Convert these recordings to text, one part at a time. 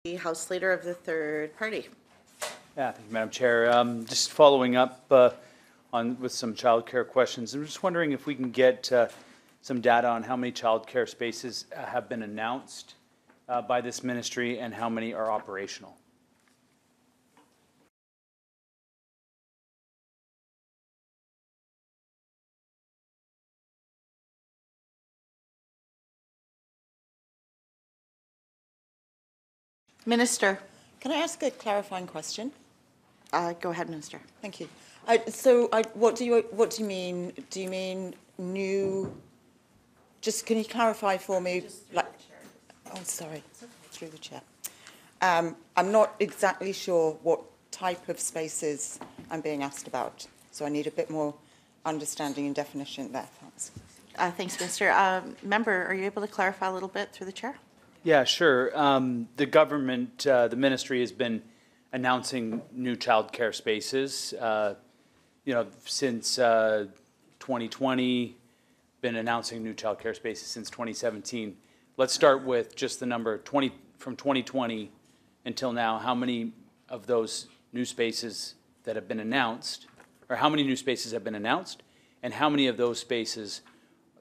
the House Leader of the third party. Yeah, thank you, Madam Chair. Just following up with some childcare questions. I'm just wondering if we can get some data on how many childcare spaces have been announced by this ministry and how many are operational. Minister. Can I ask a clarifying question? Go ahead, Minister. Thank you. What do you mean? Do you mean new? Just can you clarify for me? Oh, sorry, through the chair. I'm not exactly sure what type of spaces I'm being asked about, so I need a bit more understanding and definition there. Thanks. Thanks, Minister. Member, are you able to clarify a little bit through the chair? Yeah, sure. The government, the ministry has been announcing new childcare spaces, since 2020, been announcing new childcare spaces since 2017. Let's start with just the number 20 from 2020 until now. How many of those new spaces that have been announced, or how many new spaces have been announced, and how many of those spaces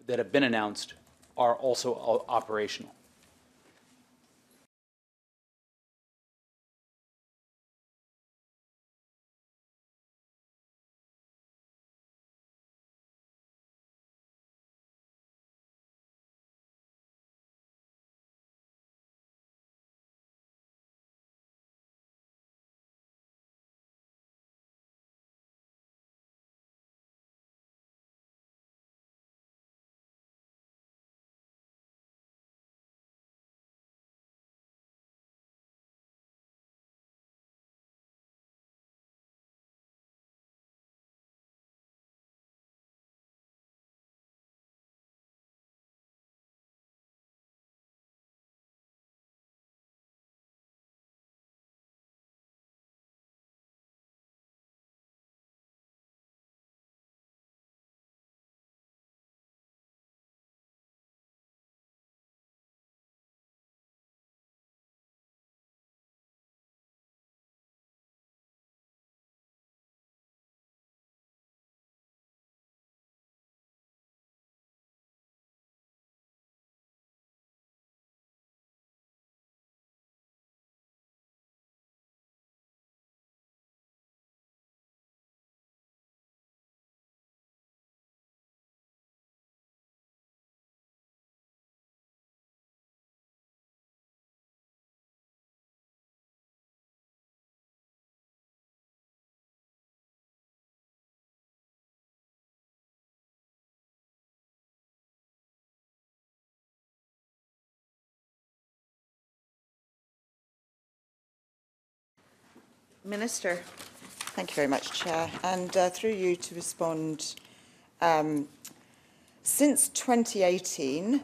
that have been announced are also operational? Minister. Thank you very much, Chair. And through you to respond, since 2018,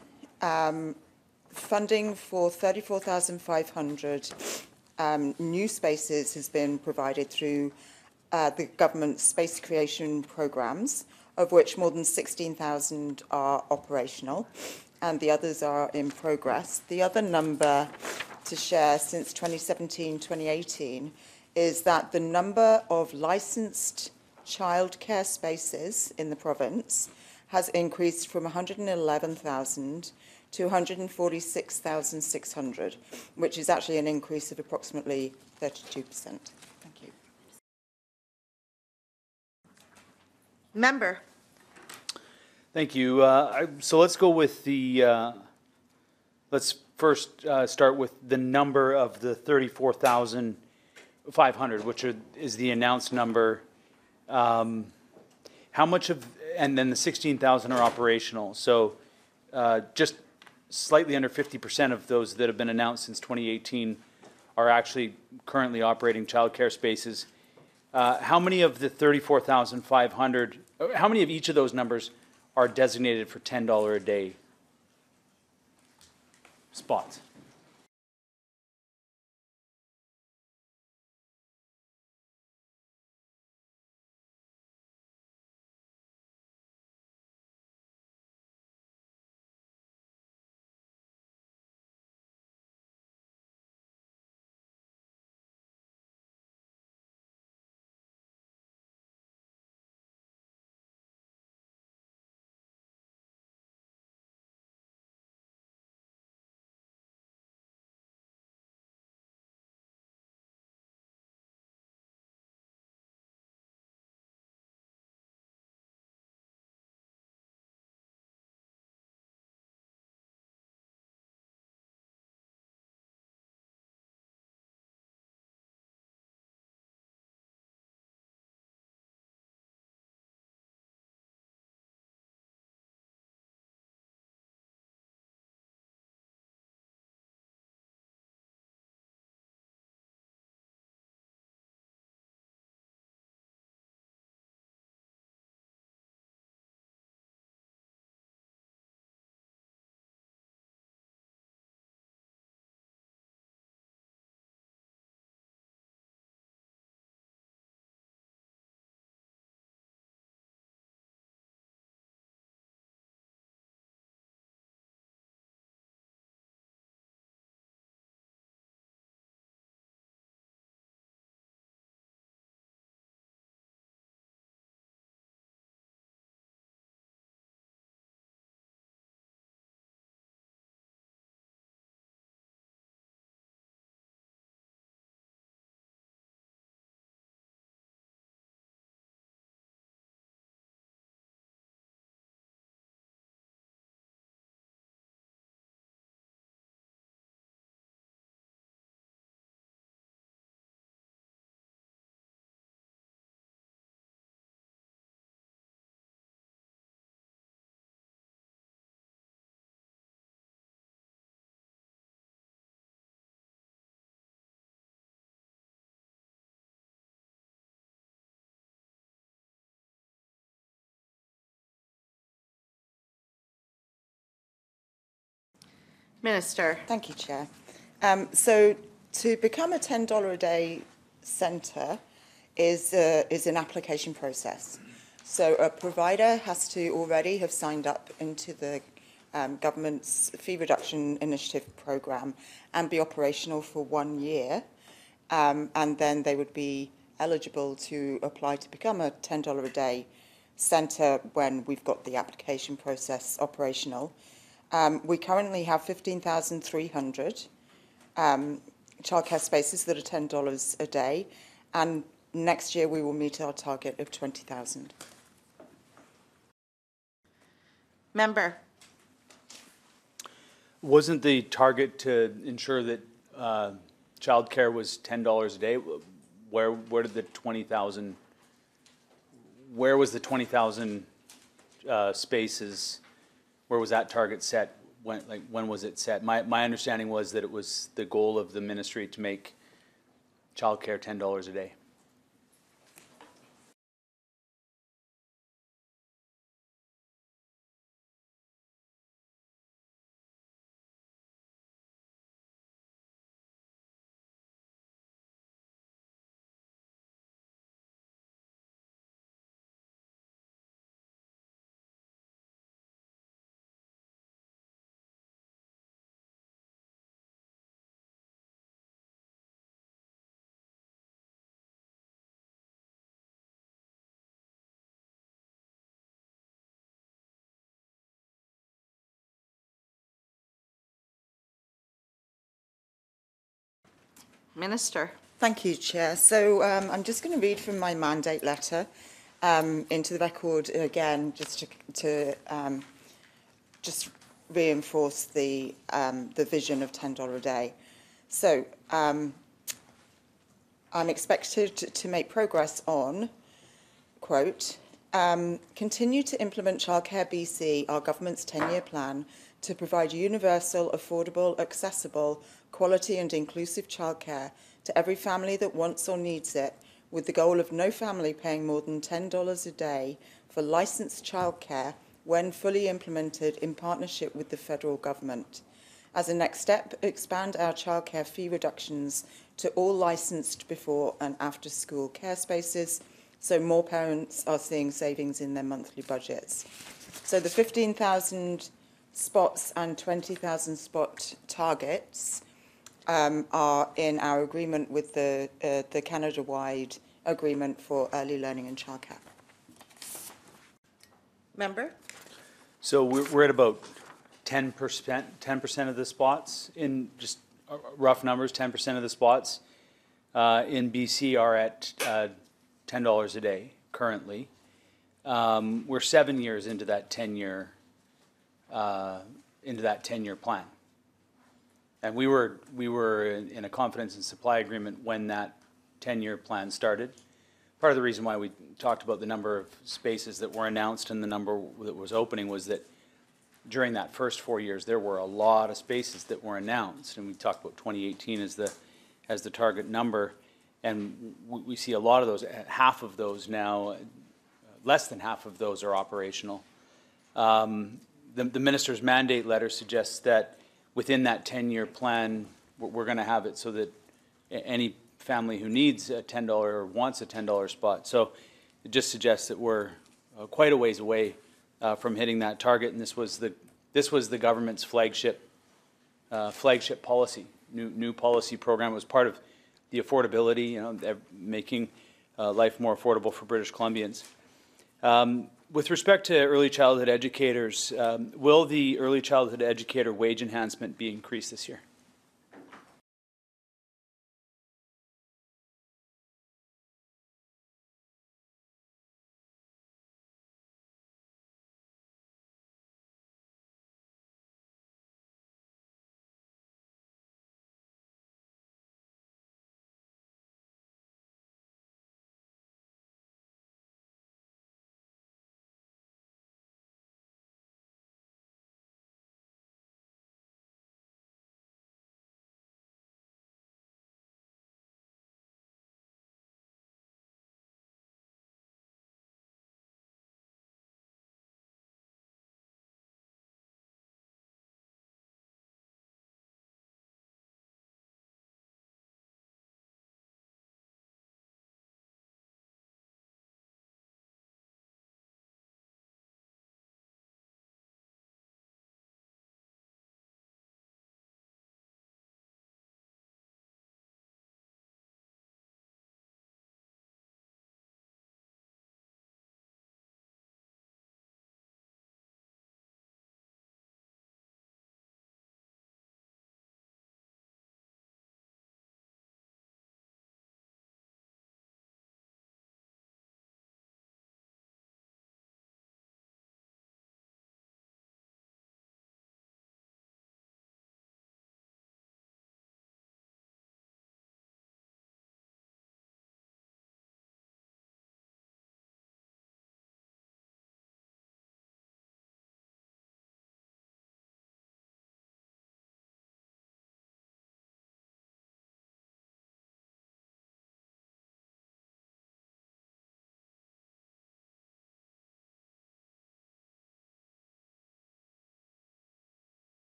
funding for 34,500 new spaces has been provided through the government's space creation programmes, of which more than 16,000 are operational and the others are in progress. The other number to share since 2017-2018 is that the number of licensed childcare spaces in the province has increased from 111,000 to 146,600, which is actually an increase of approximately 32%. Thank you. Member. Thank you. So let's go with the, let's first start with the number of the 34,500, which is the announced number. How much of, and then the 16,000 are operational. So just slightly under 50% of those that have been announced since 2018 are actually currently operating childcare spaces. How many of the 34,500, how many of each of those numbers are designated for $10 a day spots? Minister. Thank you, Chair. So to become a $10 a day centre is an application process. So a provider has to already have signed up into the government's fee reduction initiative programme and be operational for 1 year. And then they would be eligible to apply to become a $10 a day centre when we've got the application process operational. We currently have 15,300 childcare spaces that are $10 a day, and next year we will meet our target of 20,000. Member. Wasn't the target to ensure that childcare was $10 a day? Where did the 20,000? Where was the 20,000 spaces? Where was that target set? When was it set? My understanding was that it was the goal of the ministry to make childcare $10 a day. Minister. Thank you, Chair. So I'm just going to read from my mandate letter into the record again, just to just reinforce the vision of $10 a day. So I'm expected to make progress on, quote, continue to implement Childcare BC, our government's 10-year plan, to provide universal, affordable, accessible, quality and inclusive childcare to every family that wants or needs it, with the goal of no family paying more than $10 a day for licensed childcare when fully implemented in partnership with the federal government. As a next step, expand our childcare fee reductions to all licensed before and after school care spaces, so more parents are seeing savings in their monthly budgets. So the 15,000 spots and 20,000 spot targets are in our agreement with the Canada-wide agreement for early learning and childcare. Member. So we're at about 10% of the spots, in just rough numbers, 10% of the spots in BC are at $10 a day currently. We're 7 years into that 10-year plan. And we were in a confidence and supply agreement when that 10-year plan started. Part of the reason why we talked about the number of spaces that were announced and the number that was opening was that during that first 4 years there were a lot of spaces that were announced, and we talked about 2018 as the target number, and we see a lot of those. Half of those now, less than half of those are operational. The minister's mandate letter suggests that within that 10-year plan, we're going to have it so that any family who needs a $10 or wants a $10 spot. So it just suggests that we're quite a ways away from hitting that target, and this was the government's flagship policy, new policy program. It was part of the affordability, making life more affordable for British Columbians. With respect to early childhood educators, will the early childhood educator wage enhancement be increased this year?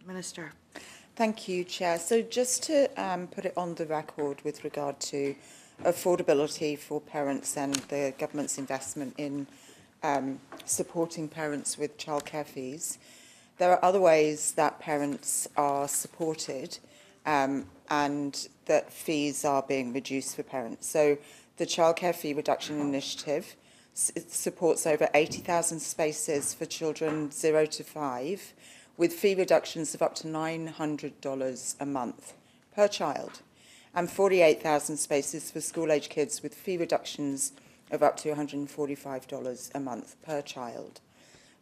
Minister. Thank you, Chair. So just to put it on the record with regard to affordability for parents and the government's investment in supporting parents with childcare fees, there are other ways that parents are supported and that fees are being reduced for parents. So the Childcare Fee Reduction Initiative supports over 80,000 spaces for children 0 to 5, with fee reductions of up to $900 a month per child, and 48,000 spaces for school-age kids with fee reductions of up to $145 a month per child.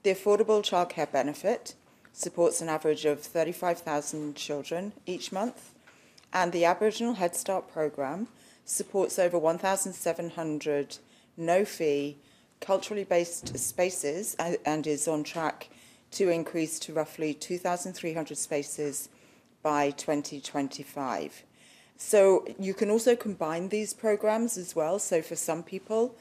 The Affordable Childcare Benefit supports an average of 35,000 children each month, and the Aboriginal Head Start programme supports over 1,700 no-fee, culturally based spaces and is on track to increase to roughly 2,300 spaces by 2025. So you can also combine these programs as well. So for some people,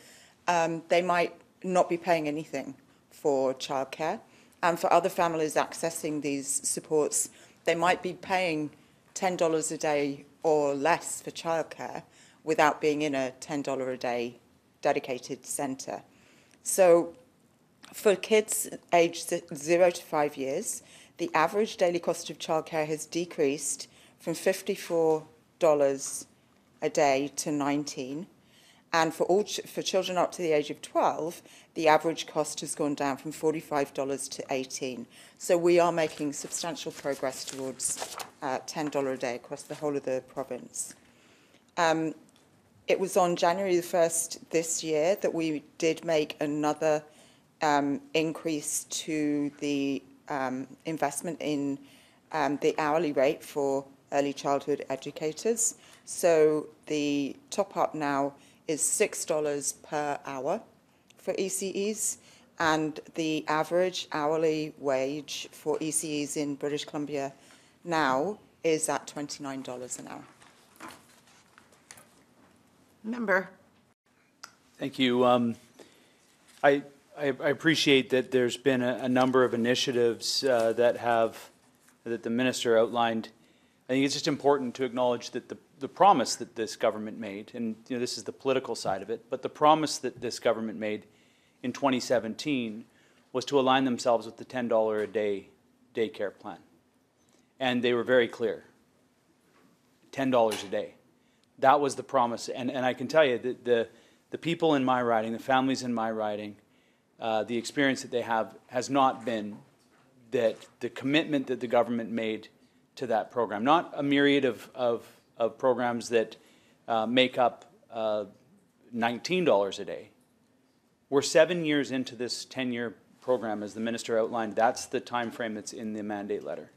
they might not be paying anything for childcare. And for other families accessing these supports, they might be paying $10 a day or less for childcare without being in a $10 a day dedicated centre. So for kids aged 0 to 5 years, the average daily cost of childcare has decreased from $54 a day to $19. And for children up to the age of 12, the average cost has gone down from $45 to $18. So we are making substantial progress towards $10 a day across the whole of the province. It was on January the 1st this year that we did make another increase to the investment in the hourly rate for early childhood educators. So the top up now is $6 per hour for ECEs, and the average hourly wage for ECEs in British Columbia now is at $29 an hour. Member. Thank you. I appreciate that there's been a number of initiatives that the minister outlined. I think it's just important to acknowledge that the promise that this government made, and this is the political side of it, but the promise that this government made in 2017 was to align themselves with the $10 a day daycare plan. And they were very clear, $10 a day. That was the promise. And I can tell you that the people in my riding, the families in my riding, the experience that they have has not been that the commitment that the government made to that program, not a myriad of programs that make up $19 a day. We're 7 years into this 10-year program, as the minister outlined. That's the time frame that's in the mandate letter.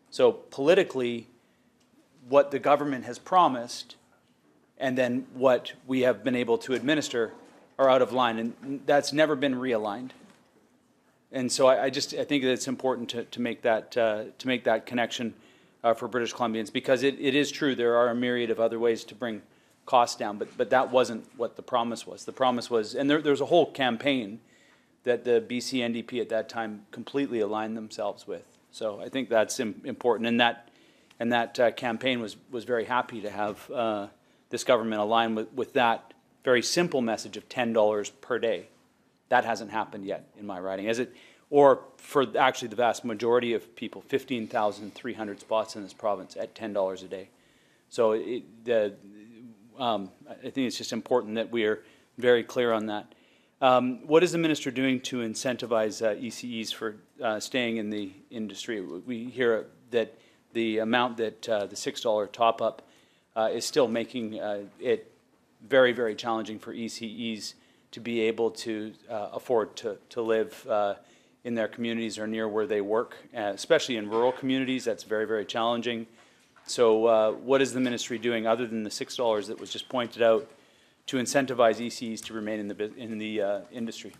So politically, what the government has promised and then what we have been able to administer are out of line, and that's never been realigned. And so I think that it's important to make that connection for British Columbians, because it is true there are a myriad of other ways to bring costs down, but that wasn't what the promise was. The promise was, and there's a whole campaign that the BC NDP at that time completely aligned themselves with. So I think that's important, and that campaign was very happy to have this government align with that very simple message of $10 per day. That hasn't happened yet in my riding, has it? Or for actually the vast majority of people, 15,300 spots in this province at $10 a day. So I think it's just important that we are very clear on that. What is the minister doing to incentivize ECEs for staying in the industry? We hear that the amount that the $6 top-up is still making it very, very challenging for ECEs to be able to afford to live in their communities or near where they work, especially in rural communities. That's very, very challenging. So what is the ministry doing other than the $6 that was just pointed out to incentivize ECEs to remain in the industry?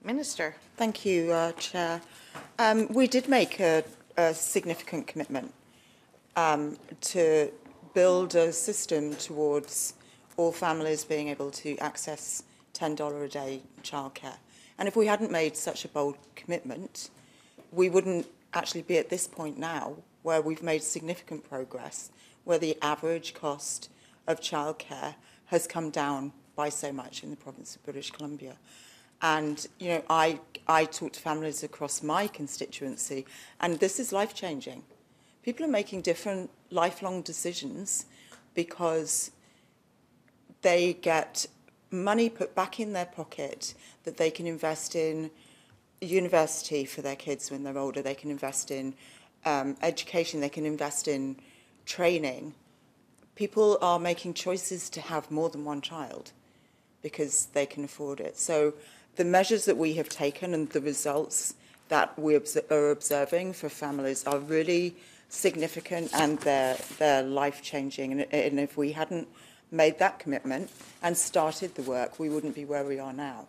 Minister. Thank you, Chair. We did make a significant commitment to build a system towards all families being able to access $10 a day childcare. And if we hadn't made such a bold commitment, we wouldn't actually be at this point now where we've made significant progress, where the average cost of childcare has come down by so much in the province of British Columbia. And, you know, I talk to families across my constituency, and this is life-changing. People are making different lifelong decisions because they get money put back in their pocket that they can invest in university for their kids when they're older. They can invest in education. They can invest in training. People are making choices to have more than one child because they can afford it. So the measures that we have taken and the results that we are observing for families are really significant, and they're life-changing. And if we hadn't made that commitment and started the work, we wouldn't be where we are now.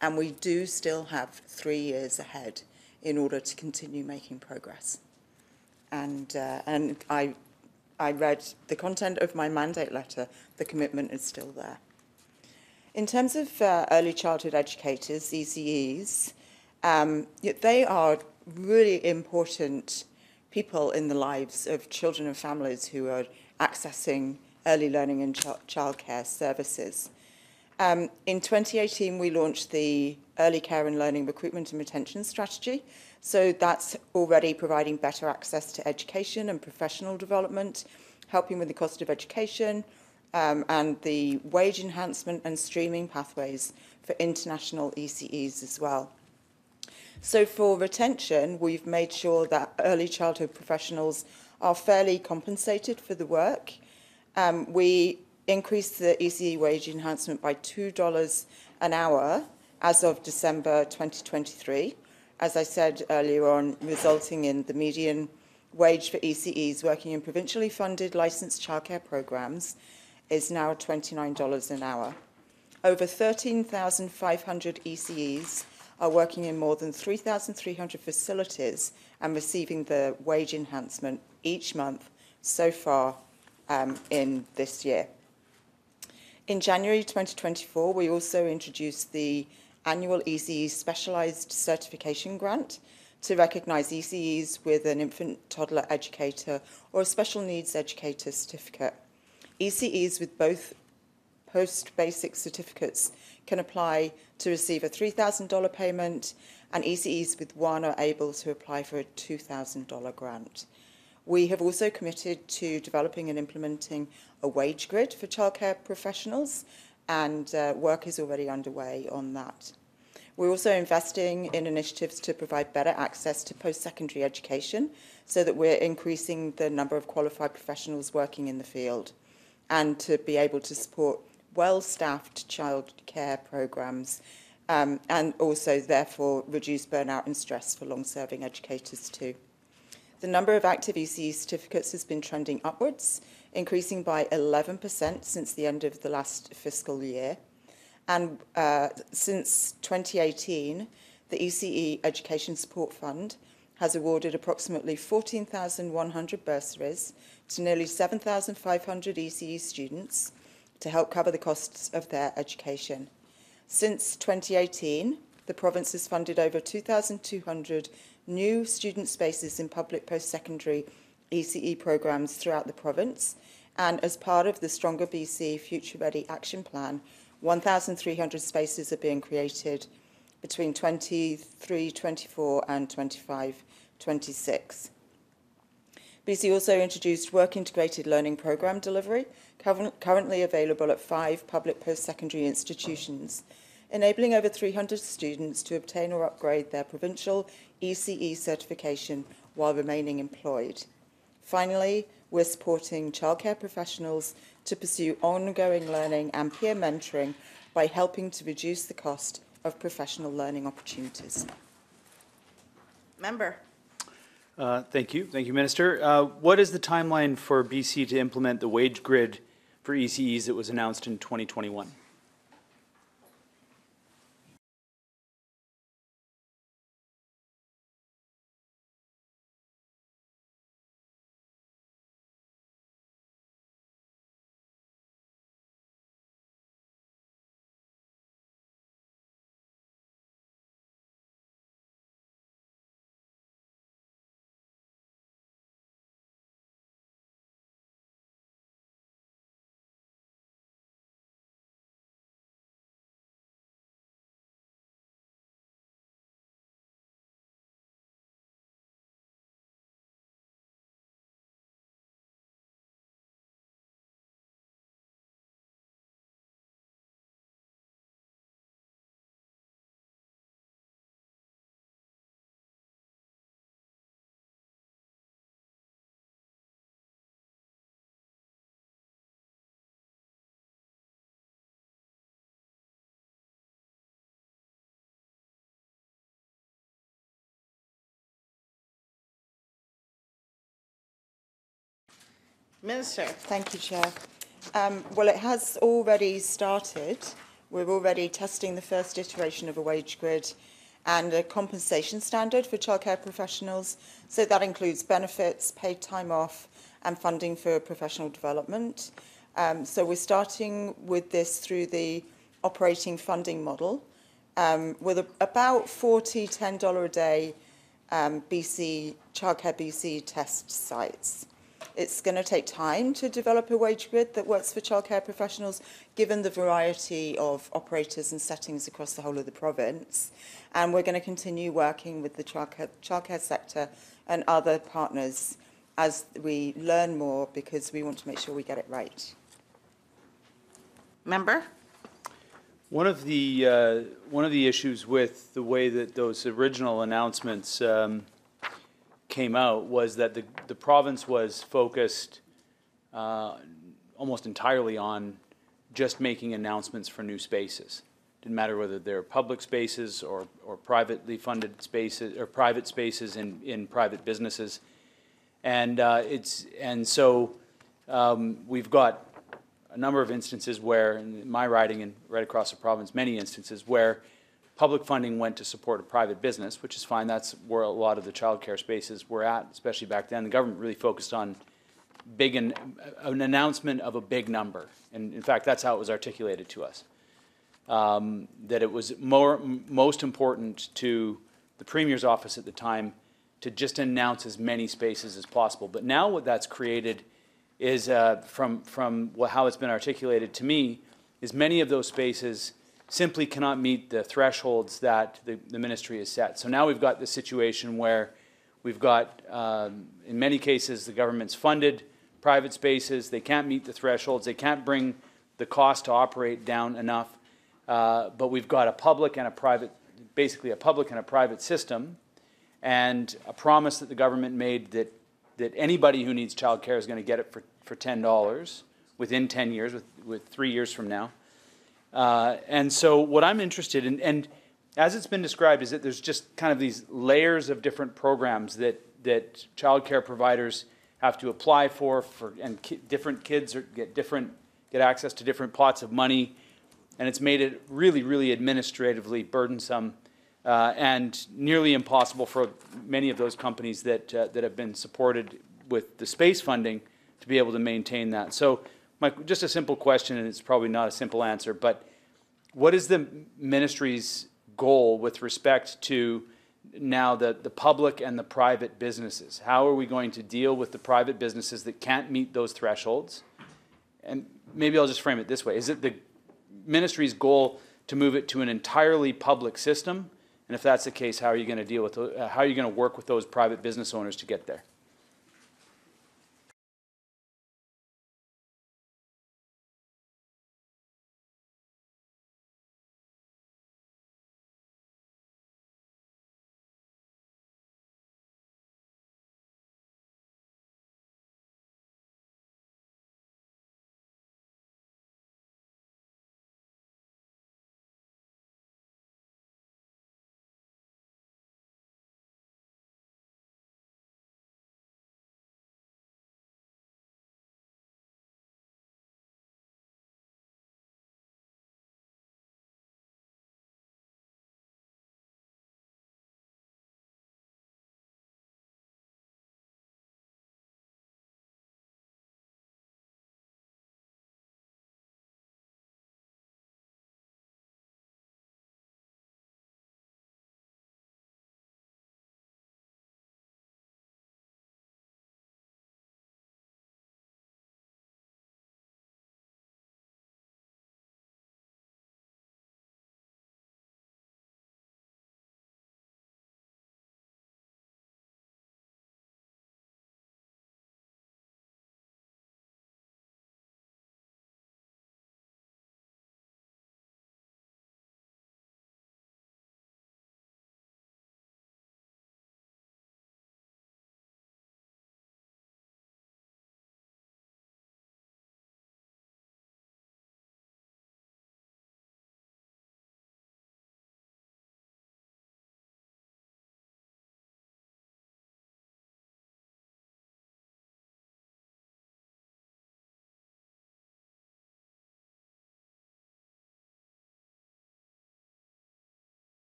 And we do still have 3 years ahead in order to continue making progress. And I read the content of my mandate letter. The commitment is still there. In terms of early childhood educators, ECEs, they are really important people in the lives of children and families who are accessing early learning and childcare services. In 2018, we launched the Early Care and Learning Recruitment and Retention Strategy. So that's already providing better access to education and professional development, helping with the cost of education, and the wage enhancement and streaming pathways for international ECEs as well. So for retention, we've made sure that early childhood professionals are fairly compensated for the work. We increased the ECE wage enhancement by $2 an hour as of December 2023, as I said earlier on, resulting in the median wage for ECEs working in provincially funded licensed childcare programs is now $29 an hour. Over 13,500 ECEs are working in more than 3,300 facilities and receiving the wage enhancement each month so far in this year. In January 2024, we also introduced the annual ECE Specialised Certification Grant to recognise ECEs with an infant toddler educator or a special needs educator certificate. ECEs with both post-basic certificates can apply to receive a $3,000 payment, and ECEs with one are able to apply for a $2,000 grant. We have also committed to developing and implementing a wage grid for childcare professionals, and work is already underway on that. We're also investing in initiatives to provide better access to post-secondary education so that we're increasing the number of qualified professionals working in the field, and to be able to support well-staffed childcare programs, and also therefore reduce burnout and stress for long-serving educators too. The number of active ECE certificates has been trending upwards, increasing by 11% since the end of the last fiscal year. And since 2018, the ECE Education Support Fund has awarded approximately 14,100 bursaries to nearly 7,500 ECE students to help cover the costs of their education. Since 2018, the province has funded over 2,200 new student spaces in public post-secondary ECE programs throughout the province, and as part of the Stronger BC Future Ready Action Plan, 1,300 spaces are being created between 23-24 and 25-26. BC also introduced work-integrated learning programme delivery, currently available at 5 public post-secondary institutions, enabling over 300 students to obtain or upgrade their provincial ECE certification while remaining employed. Finally, we're supporting childcare professionals to pursue ongoing learning and peer mentoring by helping to reduce the cost of professional learning opportunities. Member. Thank you. Thank you, Minister. What is the timeline for BC to implement the wage grid for ECEs that was announced in 2021? Minister. Thank you, Chair. Well, it has already started. We're already testing the first iteration of a wage grid and a compensation standard for childcare professionals. So that includes benefits, paid time off, and funding for professional development. So we're starting with this through the operating funding model, with about $10 a day BC Childcare BC test sites. It's going to take time to develop a wage grid that works for childcare professionals, given the variety of operators and settings across the whole of the province. And we're going to continue working with the childcare sector and other partners as we learn more, because we want to make sure we get it right. Member? One of the issues with the way that those original announcements came out was that the province was focused almost entirely on just making announcements for new spaces. Didn't matter whether they're public spaces or privately funded spaces or private spaces in private businesses, and so we've got a number of instances where, in my riding and right across the province, many instances where public funding went to support a private business, which is fine. That's where a lot of the childcare spaces were at, especially back then. The government really focused on an announcement of a big number. And in fact, that's how it was articulated to us. That it was most important to the Premier's office at the time to just announce as many spaces as possible. But now what that's created is, from how it's been articulated to me, is many of those spaces simply cannot meet the thresholds that the ministry has set. So now we've got this situation where we've got, in many cases, the government's funded private spaces. They can't meet the thresholds. They can't bring the cost to operate down enough. But we've got a public and a private, basically a public and a private system, and a promise that the government made that anybody who needs childcare is going to get it for $10 within 10 years, with 3 years from now. And so what I'm interested in, and as it's been described, is that there's just kind of these layers of different programs that childcare providers have to apply for and different kids get access to different pots of money, and it's made it really, really administratively burdensome and nearly impossible for many of those companies that have been supported with the space funding to be able to maintain that. So just a simple question, and it's probably not a simple answer, but what is the ministry's goal with respect to now the public and the private businesses? How are we going to deal with the private businesses that can't meet those thresholds? And maybe I'll just frame it this way. Is it the ministry's goal to move it to an entirely public system? And if that's the case, how are you going to deal with how are you going to work with those private business owners to get there?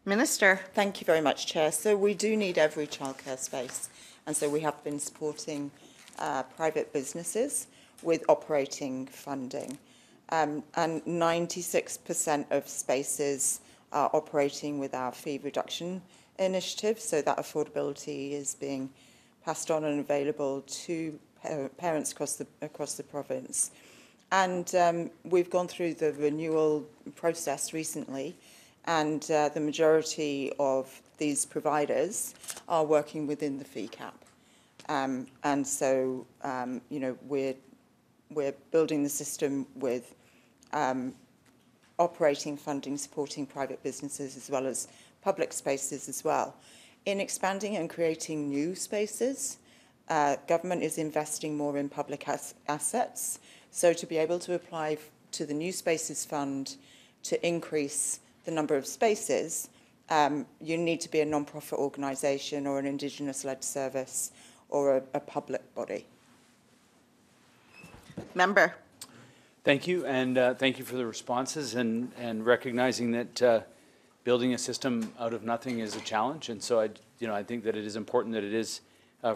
Minister. Thank you very much, Chair. So we do need every childcare space, and so we have been supporting private businesses with operating funding. And 96% of spaces are operating with our fee reduction initiative, so that affordability is being passed on and available to parents across the province. And we've gone through the renewal process recently, and the majority of these providers are working within the fee cap. And so, you know, we're building the system with operating funding, supporting private businesses as well as public spaces as well. In expanding and creating new spaces, government is investing more in public assets. So to be able to apply to the New Spaces Fund to increase the number of spaces, you need to be a non-profit organisation or an Indigenous-led service or a public body. Member. Thank you, and thank you for the responses and recognizing that building a system out of nothing is a challenge. And so I think that it is important that it is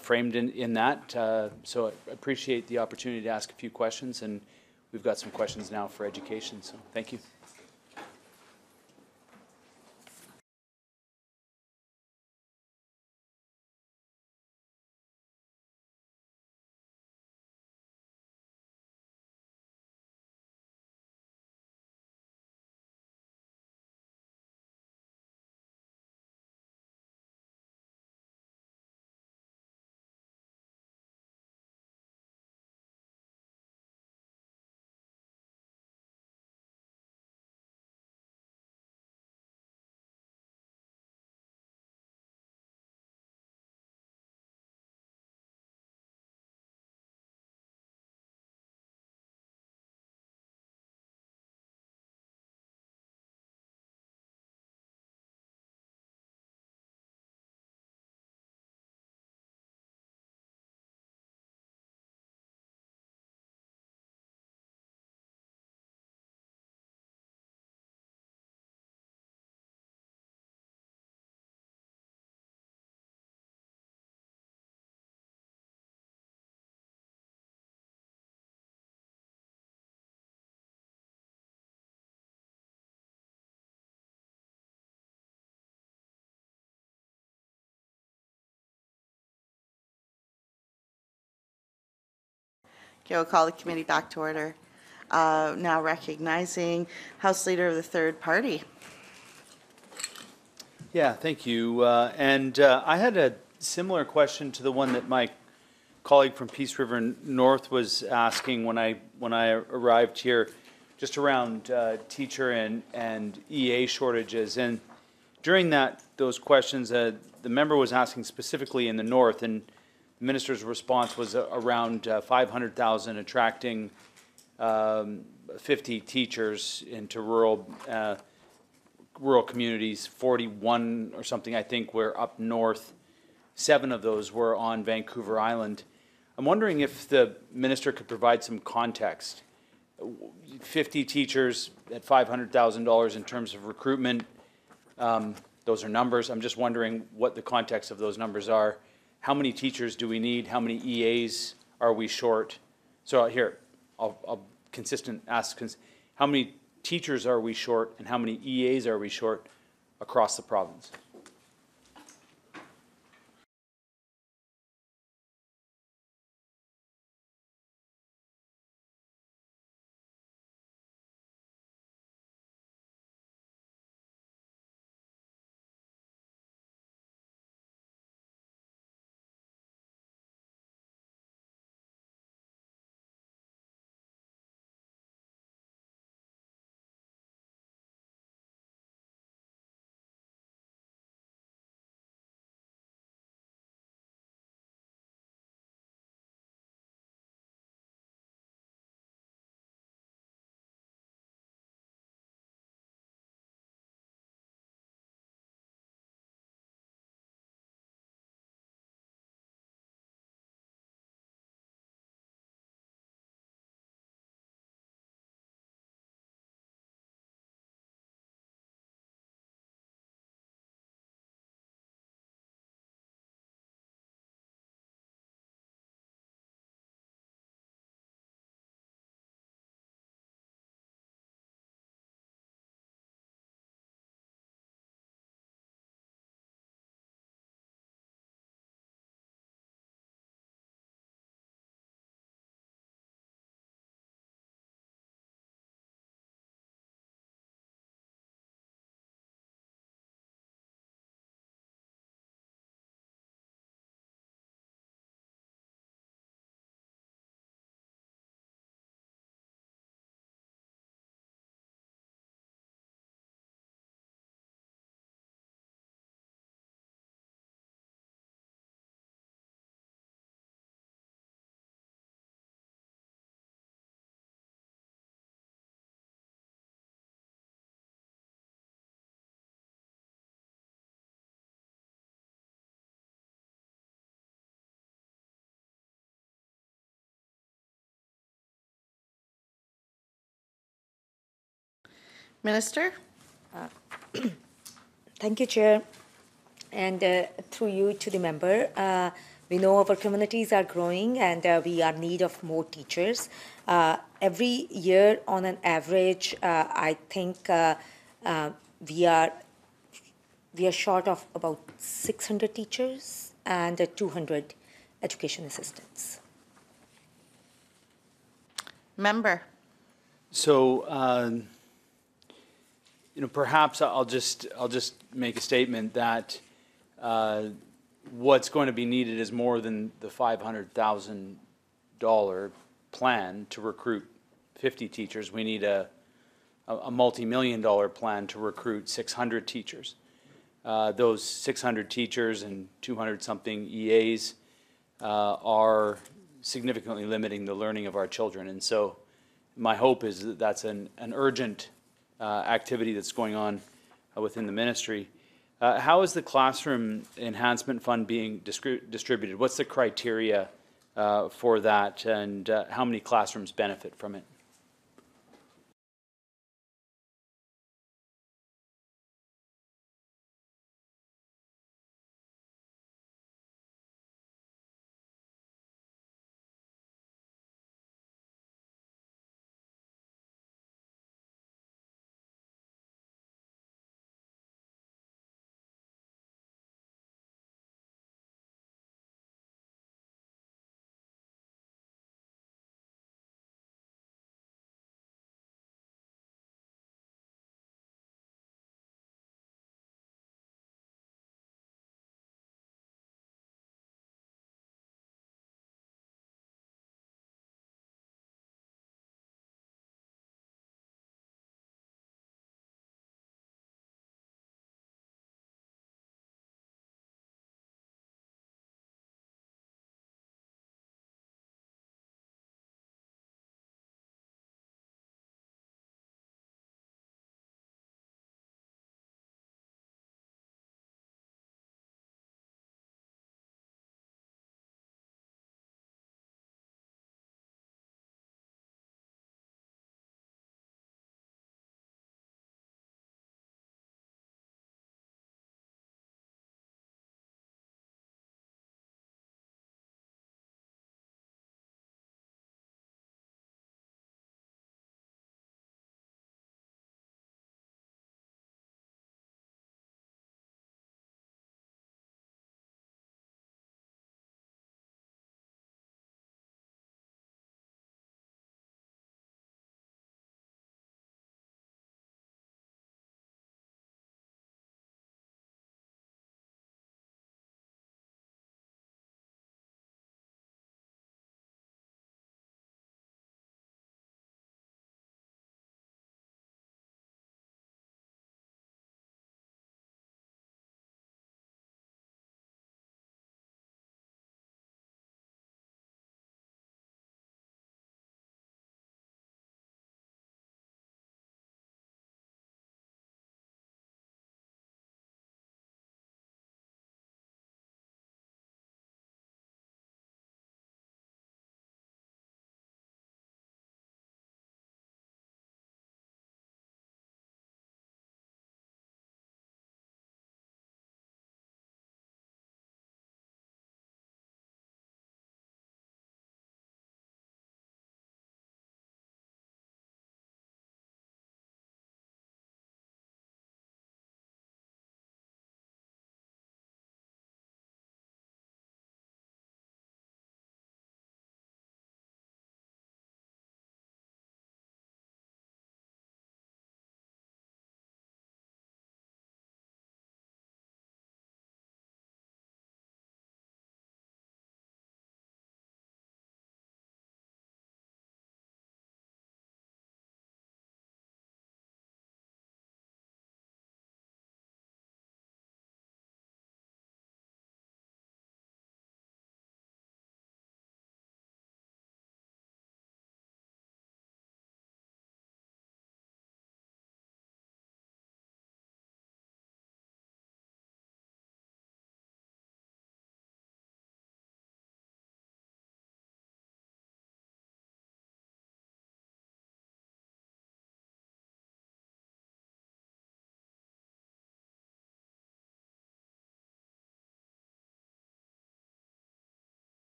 framed in that. So I appreciate the opportunity to ask a few questions, and we've got some questions now for education. So thank you. Okay, we'll call the committee back to order. Now recognizing House Leader of the Third Party. Yeah, thank you. I had a similar question to the one that my colleague from Peace River North was asking when I arrived here, just around teacher and EA shortages. And during those questions, the member was asking specifically in the north, and the minister's response was around 500,000 attracting 50 teachers into rural communities. 41 or something, I think, were up north. 7 of those were on Vancouver Island. I'm wondering if the minister could provide some context. 50 teachers at $500,000 in terms of recruitment. Those are numbers. I'm just wondering what the context of those numbers are. How many teachers do we need? How many EAs are we short? So here, I'll ask, how many teachers are we short and how many EAs are we short across the province? Minister? Thank you, Chair. And through you to the member, we know our communities are growing and we are in need of more teachers. Every year, on an average, I think we are short of about 600 teachers and 200 education assistants. Member? So, perhaps I'll just make a statement that what's going to be needed is more than the $500,000 plan to recruit 50 teachers. We need a multi-million-dollar plan to recruit 600 teachers. Those 600 teachers and 200-something EAs are significantly limiting the learning of our children. And so my hope is that that's an urgent activity that's going on within the ministry. How is the classroom enhancement fund being distributed? What's the criteria for that, and how many classrooms benefit from it?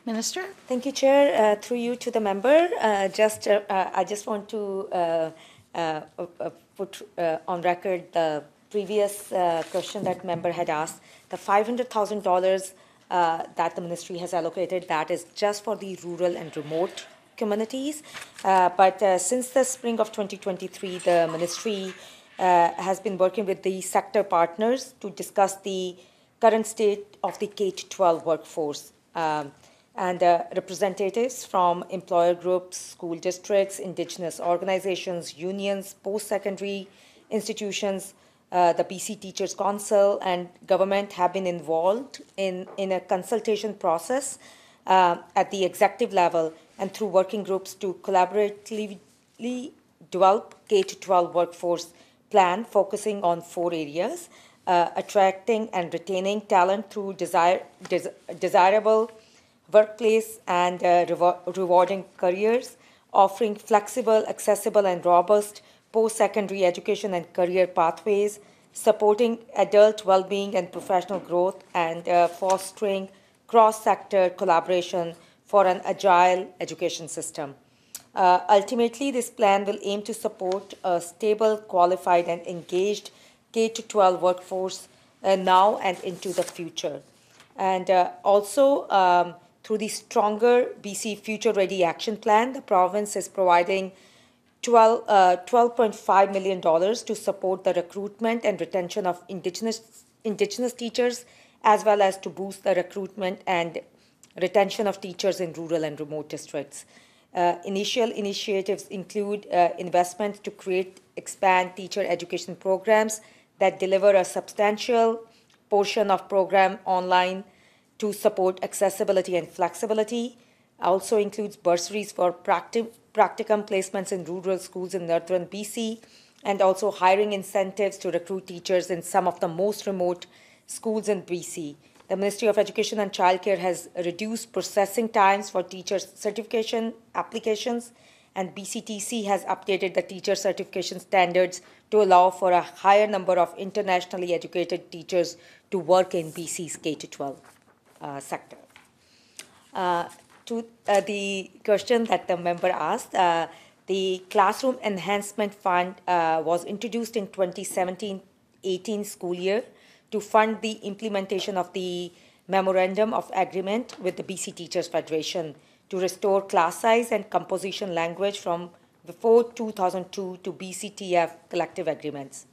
Minister? Thank you, Chair. Through you to the member, I just want to put on record the previous question that member had asked. The $500,000 that the ministry has allocated, that is just for the rural and remote communities. But since the spring of 2023, the ministry has been working with the sector partners to discuss the current state of the K-12 workforce. And representatives from employer groups, school districts, indigenous organizations, unions, post-secondary institutions, the BC Teachers Council, and government have been involved in a consultation process at the executive level and through working groups to collaboratively develop K-12 workforce plan focusing on 4 areas: attracting and retaining talent through desirable workplace and rewarding careers, offering flexible, accessible, and robust post-secondary education and career pathways, supporting adult well-being and professional growth, and fostering cross-sector collaboration for an agile education system. Ultimately, this plan will aim to support a stable, qualified, and engaged K-12 workforce now and into the future. And also, through the stronger BC Future Ready Action Plan, the province is providing $12.5 million to support the recruitment and retention of Indigenous teachers, as well as to boost the recruitment and retention of teachers in rural and remote districts. Initial initiatives include investment to expand teacher education programs that deliver a substantial portion of program online to support accessibility and flexibility. Also includes bursaries for practicum placements in rural schools in northern BC, and also hiring incentives to recruit teachers in some of the most remote schools in BC. The Ministry of Education and Childcare has reduced processing times for teacher certification applications, and BCTC has updated the teacher certification standards to allow for a higher number of internationally educated teachers to work in BC's K-12 sector. To the question that the member asked, the Classroom Enhancement Fund was introduced in 2017-18 school year to fund the implementation of the Memorandum of Agreement with the BC Teachers Federation to restore class size and composition language from before 2002 to BCTF collective agreements.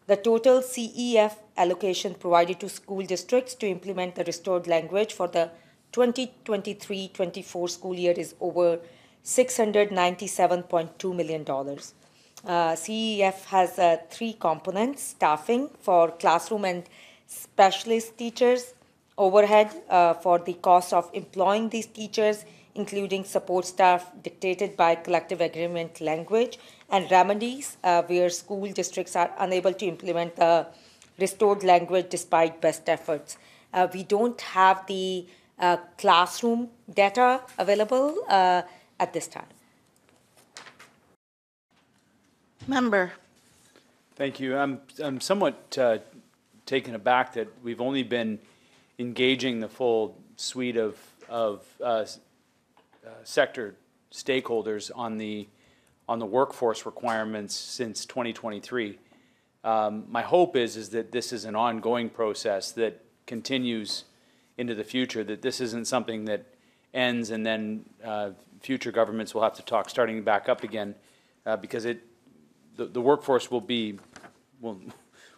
The total CEF allocation provided to school districts to implement the restored language for the 2023-24 school year is over $697.2 million. CEF has 3 components: staffing for classroom and specialist teachers, overhead for the cost of employing these teachers, including support staff dictated by collective agreement language, and remedies where school districts are unable to implement the restored language despite best efforts. We don't have the classroom data available at this time. Member. Thank you. I'm somewhat taken aback that we've only been engaging the full suite of sector stakeholders on the workforce requirements since 2023. My hope is that this is an ongoing process that continues into the future, that this isn't something that ends and then future governments will have to talk starting back up again, because the workforce will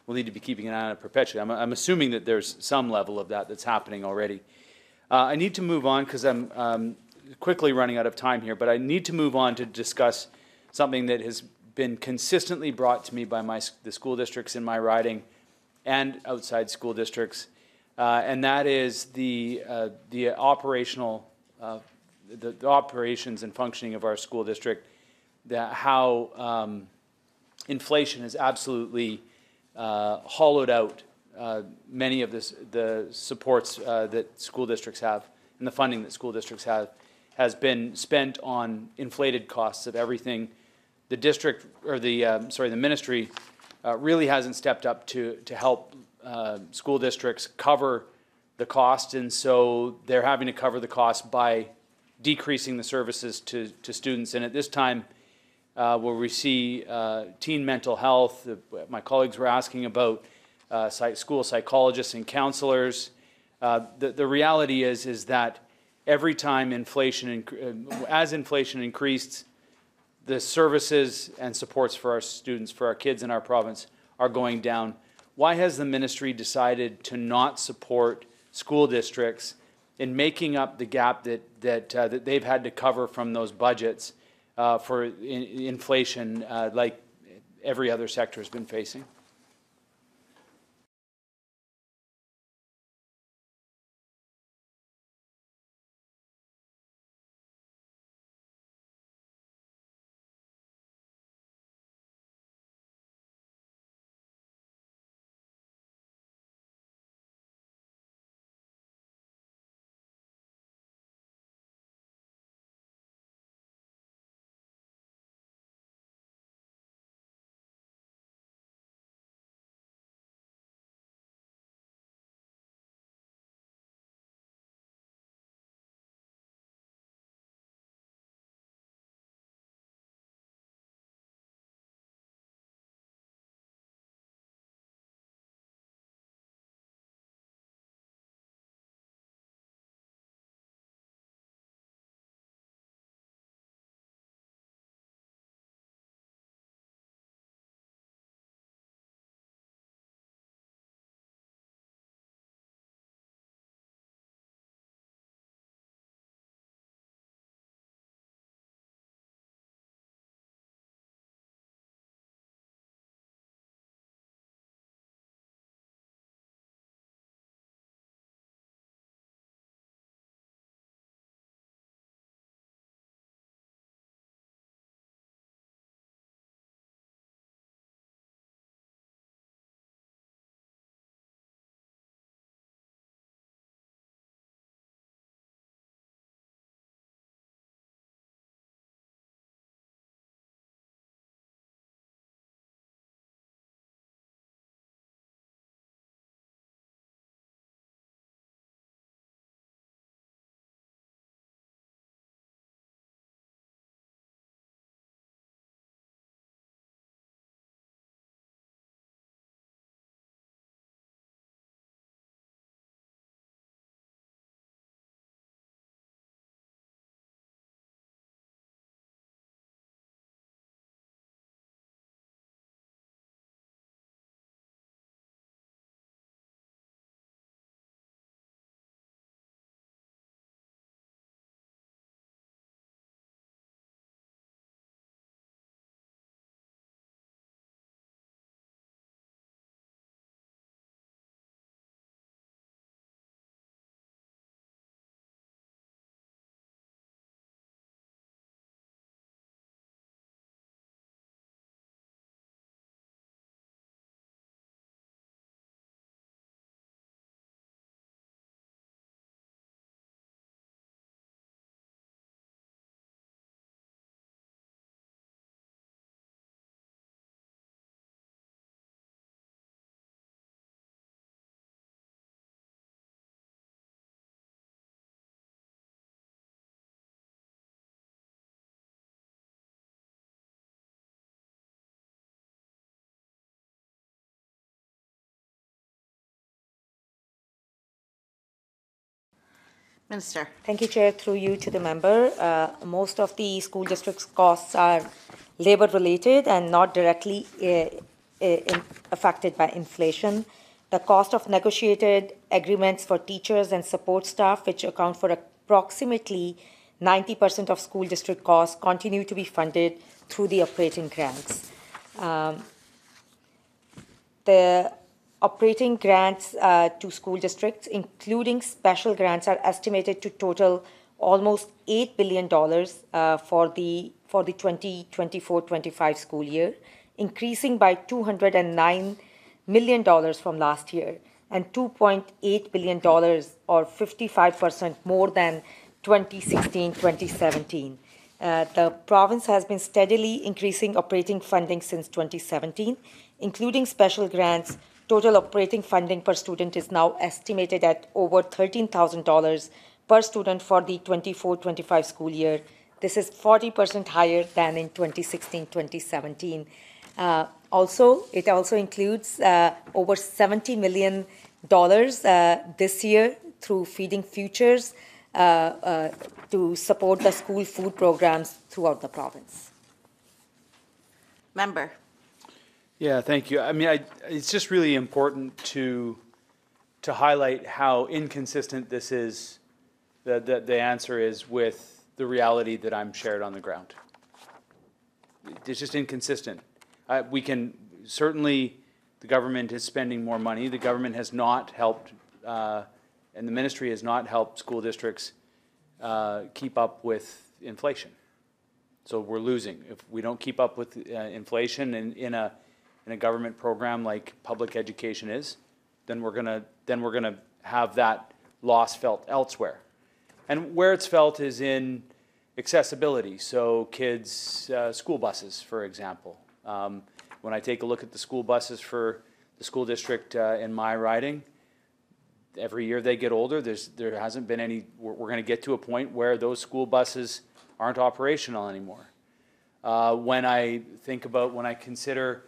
need to be keeping an eye on it perpetually. I'm assuming that there's some level of that's happening already. I need to move on because I'm quickly running out of time here, but I need to move on to discuss something that has been consistently brought to me by the school districts in my riding and outside school districts, and that is the operational, the operations and functioning of our school district, how inflation has absolutely hollowed out many of the supports that school districts have, and the funding that school districts have has been spent on inflated costs of everything. The district, or the ministry, really hasn't stepped up to help school districts cover the cost, and so they're having to cover the cost by decreasing the services to students. And at this time, where we see teen mental health, my colleagues were asking about school psychologists and counselors. The reality is that every time as inflation increased, the services and supports for our students, for our kids in our province, are going down. Why has the ministry decided to not support school districts in making up the gap that they've had to cover from those budgets for inflation like every other sector has been facing? Minister. Thank you, Chair. Through you to the member, most of the school district's costs are labor-related and not directly affected by inflation. The cost of negotiated agreements for teachers and support staff, which account for approximately 90% of school district costs, continue to be funded through the operating grants. The operating grants to school districts, including special grants, are estimated to total almost $8 billion for the 2024-25 school year, increasing by $209 million from last year, and $2.8 billion, or 55% more than 2016-2017. The province has been steadily increasing operating funding since 2017, including special grants Total operating funding per student is now estimated at over $13,000 per student for the 24-25 school year. This is 40% higher than in 2016-2017. It also includes over $70 million this year through Feeding Futures to support the school food programs throughout the province. Member. Yeah, thank you. I mean, it's just really important to highlight how inconsistent this is, the answer is with the reality that I'm shared on the ground. It's just inconsistent. We can, certainly the government is spending more money. The government has not helped, and the ministry has not helped school districts keep up with inflation. So we're losing. If we don't keep up with inflation in a government program like public education is, then we're gonna have that loss felt elsewhere. And where it's felt is in accessibility. So kids, school buses, for example. When I take a look at the school buses for the school district in my riding, every year they get older. There hasn't been any. We're going to get to a point where those school buses aren't operational anymore. When I consider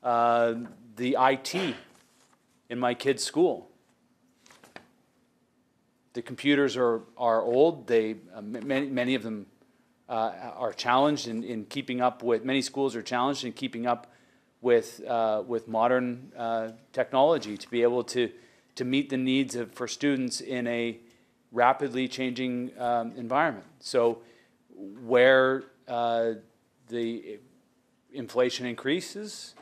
the IT in my kids' school, the computers are old. Many of them are challenged in keeping up with. Many schools are challenged in keeping up with modern technology to be able to meet the needs for students in a rapidly changing environment. So where the inflation increases,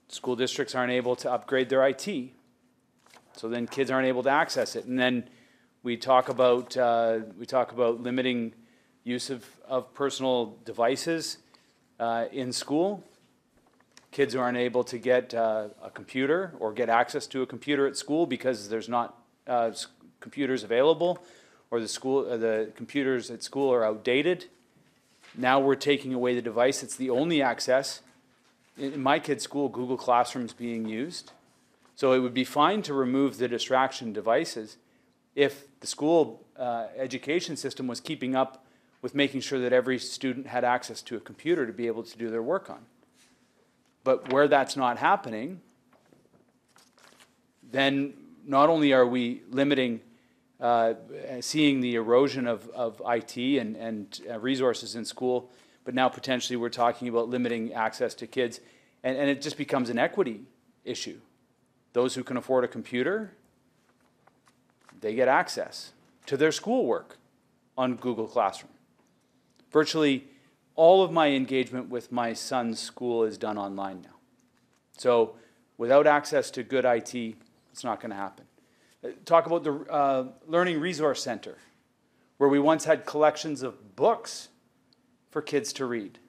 school districts aren't able to upgrade their IT. So then kids aren't able to access it. And then we talk about limiting use of personal devices in school. Kids who aren't able to get a computer or get access to a computer at school because there's not computers available, or the computers at school are outdated. Now we're taking away the device. It's the only access. In my kid's school, Google Classroom's being used. So it would be fine to remove the distraction devices if the school education system was keeping up with making sure that every student had access to a computer to be able to do their work on. But where that's not happening, then not only are we limiting, seeing the erosion of IT and resources in school, but now potentially we're talking about limiting access to kids. And it just becomes an equity issue. Those who can afford a computer, they get access to their schoolwork on Google Classroom. Virtually all of my engagement with my son's school is done online now. So without access to good IT, it's not going to happen. Talk about the Learning Resource Center, where we once had collections of books for kids to read.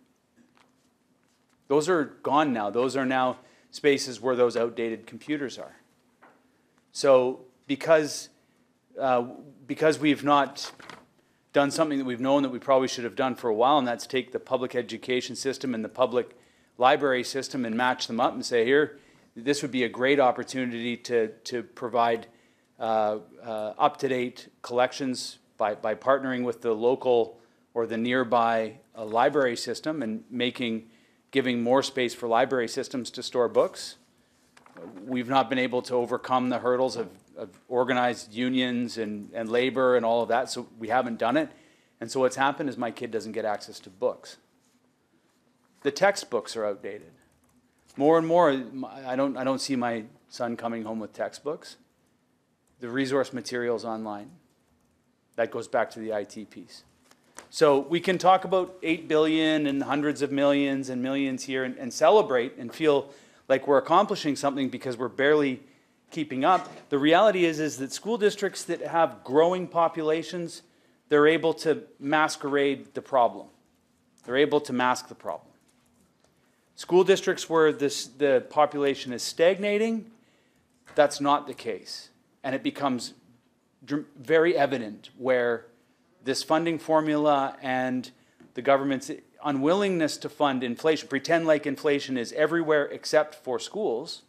Those are gone now. Those are now spaces where those outdated computers are. So because we've not done something that we've known that we probably should have done for a while, and that's take the public education system and the public library system and match them up and say, here, this would be a great opportunity to provide up-to-date collections by partnering with the local or the nearby library system and giving more space for library systems to store books. We've not been able to overcome the hurdles of organized unions and labor and all of that, so we haven't done it. And so what's happened is my kid doesn't get access to books. The textbooks are outdated. More and more, I don't see my son coming home with textbooks. The resource material's online. That goes back to the IT piece. So we can talk about $8 billion and hundreds of millions and millions here and celebrate and feel like we're accomplishing something because we're barely keeping up. The reality is that school districts that have growing populations, they're able to masquerade the problem. They're able to mask the problem. School districts where the population is stagnating, that's not the case. And it becomes very evident where this funding formula and the government's unwillingness to fund inflation, pretend like inflation is everywhere except for schools,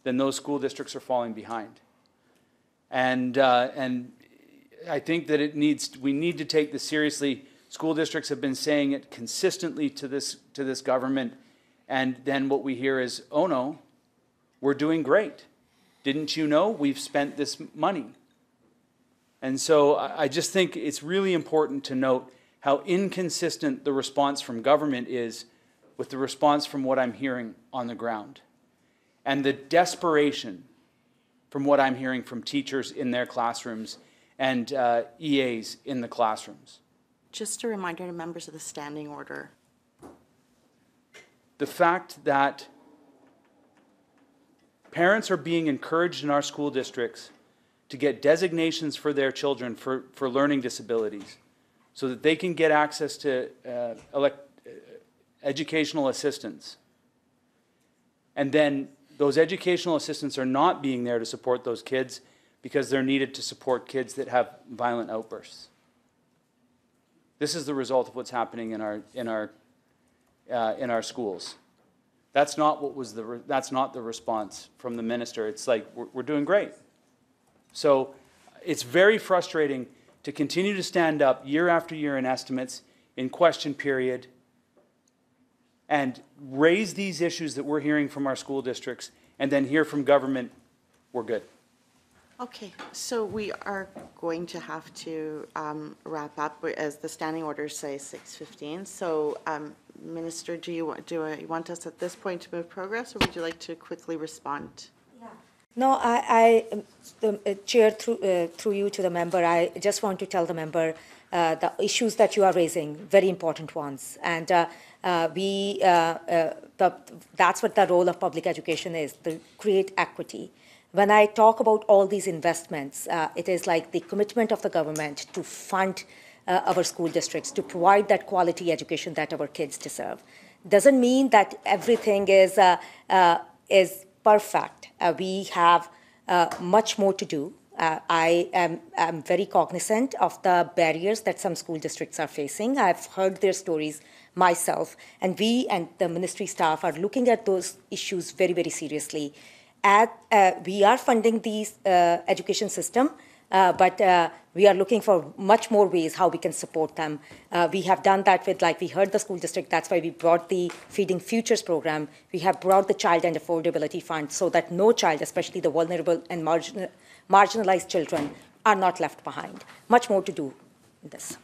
then those school districts are falling behind. And I think that we need to take this seriously. School districts have been saying it consistently to this government, and then what we hear is, oh no, we're doing great. Didn't you know we've spent this money? And so I just think it's really important to note how inconsistent the response from government is with the response from what I'm hearing on the ground. And the desperation from what I'm hearing from teachers in their classrooms and EAs in the classrooms. Just a reminder to members of the standing order. The fact that parents are being encouraged in our school districts to get designations for their children for learning disabilities so that they can get access to educational assistance. And then those educational assistants are not being there to support those kids because they're needed to support kids that have violent outbursts. This is the result of what's happening in our schools. That's not that's not the response from the minister. It's like we're doing great. So it's very frustrating to continue to stand up year after year in estimates, in question period, and raise these issues that we're hearing from our school districts, and then hear from government, we're good. Okay, so we are going to have to wrap up, as the standing orders say 6:15. So, Minister, do you want us at this point to move progress, or would you like to quickly respond? Yeah. No, the Chair, through you to the member, I just want to tell the member the issues that you are raising, very important ones, and that's what the role of public education is, to create equity. When I talk about all these investments, it is like the commitment of the government to fund our school districts, to provide that quality education that our kids deserve. Doesn't mean that everything is perfect. We have much more to do. I am very cognizant of the barriers that some school districts are facing. I've heard their stories myself, and we and the ministry staff are looking at those issues very, very seriously. We are funding these education system, but we are looking for much more ways how we can support them. We have done that with, like we heard the school district, that's why we brought the Feeding Futures program. We have brought the Child and Affordability Fund so that no child, especially the vulnerable and marginalized children, are not left behind. Much more to do in this.